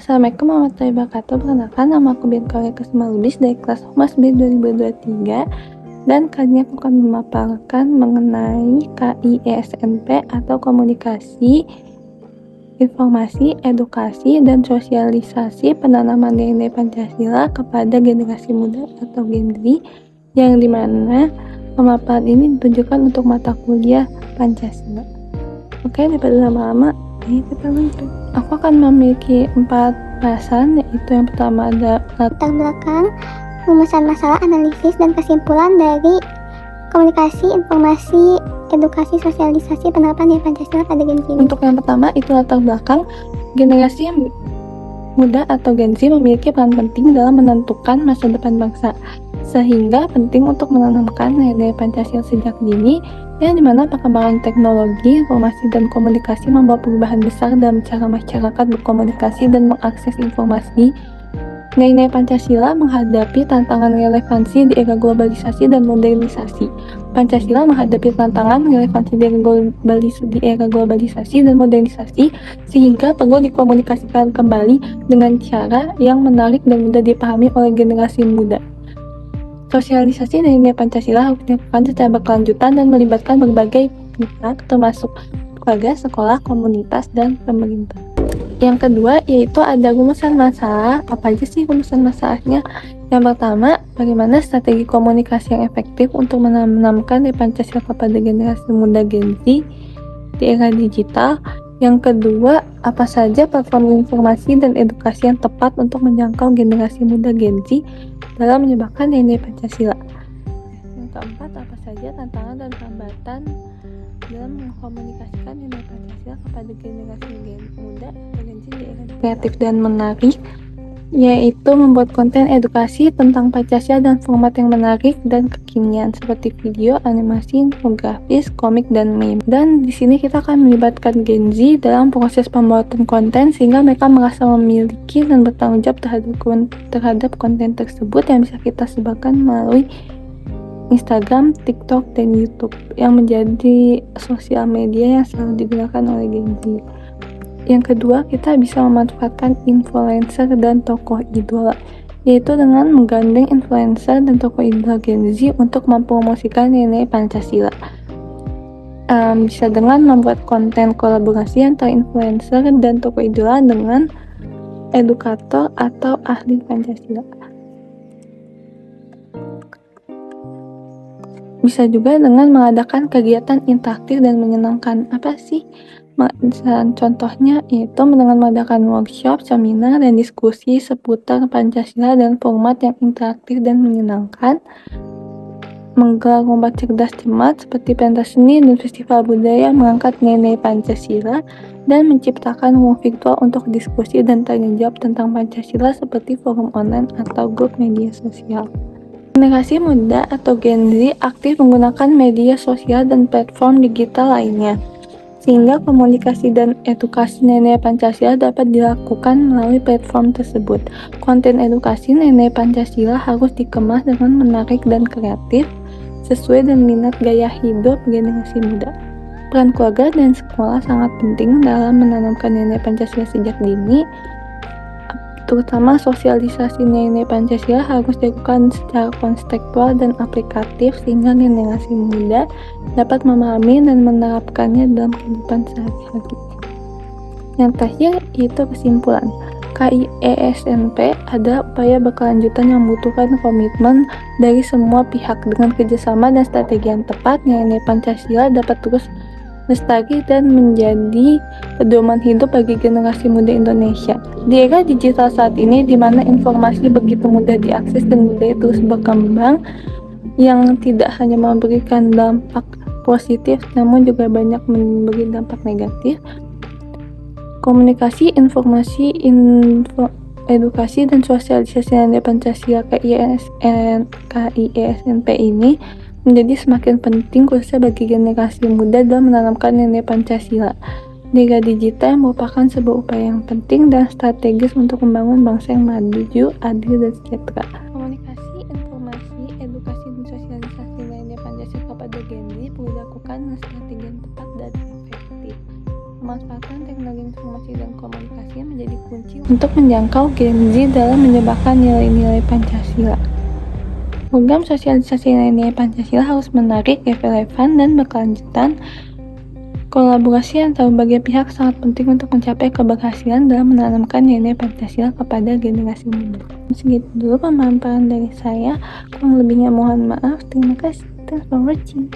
Assalamualaikum warahmatullahi wabarakatuh. Perkenalkan, nama aku Bianca Kesuma Lubis dari kelas Humas B 2023. Dan kali ini aku akan memaparkan mengenai KIESNP atau Komunikasi, Informasi, Edukasi, dan Sosialisasi Penanaman Nilai Pancasila kepada generasi muda atau Gen Z, yang dimana pemaparan ini ditujukan untuk mata kuliah Pancasila. Oke, daripada lama-lama, kita lanjut. Aku akan memiliki 4 bahasan, yaitu yang pertama ada latar belakang, rumusan masalah, analisis, dan kesimpulan dari komunikasi, informasi, edukasi, sosialisasi, penerapan nilai Pancasila pada Gen Z. Untuk yang pertama itu latar belakang, generasi yang muda atau Gen Z memiliki peran penting dalam menentukan masa depan bangsa, sehingga penting untuk menanamkan nilai Pancasila sejak dini, yang dimana perkembangan teknologi, informasi, dan komunikasi membawa perubahan besar dalam cara masyarakat berkomunikasi dan mengakses informasi. Nilai Pancasila menghadapi tantangan relevansi di era globalisasi dan modernisasi. Pancasila menghadapi tantangan relevansi di era globalisasi dan modernisasi, sehingga perlu dikomunikasikan kembali dengan cara yang menarik dan mudah dipahami oleh generasi muda. Sosialisasi nilai Pancasila harus dilakukan secara berkelanjutan dan melibatkan berbagai pihak, termasuk keluarga, sekolah, komunitas, dan pemerintah. Yang kedua yaitu ada rumusan masalah. Apa aja sih rumusan masalahnya? Yang pertama, bagaimana strategi komunikasi yang efektif untuk menanamkan nilai Pancasila kepada generasi muda Gen Z di era digital. Yang kedua, apa saja platform informasi dan edukasi yang tepat untuk menjangkau generasi muda Gen Z dalam menyebarkan nilai Pancasila. Yang keempat, apa saja tantangan dan hambatan dalam mengkomunikasikan nilai Pancasila kepada generasi muda atau Gen Z di era kreatif dan menarik, yaitu membuat konten edukasi tentang Pancasila dan format yang menarik dan kekinian seperti video, animasi, infografis, komik, dan meme. Dan di sini kita akan melibatkan Gen Z dalam proses pembuatan konten sehingga mereka merasa memiliki dan bertanggung jawab terhadap konten tersebut yang bisa kita sebarkan melalui Instagram, TikTok, dan YouTube yang menjadi sosial media yang selalu digunakan oleh Gen Z. Yang kedua, kita bisa memanfaatkan influencer dan tokoh idola, yaitu dengan menggandeng influencer dan tokoh idola Gen Z untuk mempromosikan nilai Pancasila. Bisa dengan membuat konten kolaborasi antara influencer dan tokoh idola dengan edukator atau ahli Pancasila. Bisa juga dengan mengadakan kegiatan interaktif dan menyenangkan. Apa sih? Contohnya yaitu dengan mengadakan workshop, seminar, dan diskusi seputar Pancasila dan format yang interaktif dan menyenangkan, menggelar lomba cerdas cermat seperti pentas seni dan festival budaya mengangkat nilai Pancasila, dan menciptakan ruang virtual untuk diskusi dan tanya jawab tentang Pancasila seperti forum online atau grup media sosial. Generasi muda atau Gen Z aktif menggunakan media sosial dan platform digital lainnya, sehingga komunikasi dan edukasi nilai Pancasila dapat dilakukan melalui platform tersebut. Konten edukasi nilai Pancasila harus dikemas dengan menarik dan kreatif, sesuai dengan minat gaya hidup generasi muda. Peran keluarga dan sekolah sangat penting dalam menanamkan nilai Pancasila sejak dini, terutama sosialisasi nilai Pancasila harus dilakukan secara konstekstual dan aplikatif sehingga generasi muda dapat memahami dan menerapkannya dalam kehidupan sehari-hari. Yang terakhir yaitu kesimpulan. KIESNP adalah upaya berkelanjutan yang membutuhkan komitmen dari semua pihak. Dengan kerjasama dan strategi yang tepat, nilai Pancasila dapat terus lestari dan menjadi pedoman hidup bagi generasi muda Indonesia. Di era digital saat ini, di mana informasi begitu mudah diakses dan budaya terus berkembang, yang tidak hanya memberikan dampak positif, namun juga banyak memberi dampak negatif. Komunikasi, informasi, edukasi, dan sosialisasi nilai Pancasila KIESNP ini menjadi semakin penting khususnya bagi generasi muda dalam menanamkan nilai Pancasila. Nilai digital merupakan sebuah upaya yang penting dan strategis untuk membangun bangsa yang maju, adil, dan sejahtera. Komunikasi, informasi, edukasi, dan sosialisasi nilai Pancasila kepada Gen Z perlu dilakukan dengan strategi yang tepat dan efektif. Pemanfaatan teknologi informasi dan komunikasi menjadi kunci untuk menjangkau Gen Z dalam menyebarkan nilai-nilai Pancasila. Program sosialisasi nilai-nilai Pancasila harus menarik, relevan, dan berkelanjutan. Kolaborasi antar berbagai pihak sangat penting untuk mencapai keberhasilan dalam menanamkan nilai Pancasila kepada generasi muda. Segitu dulu pemaparan dari saya, kurang lebihnya mohon maaf. Terima kasih. Thanks for watching.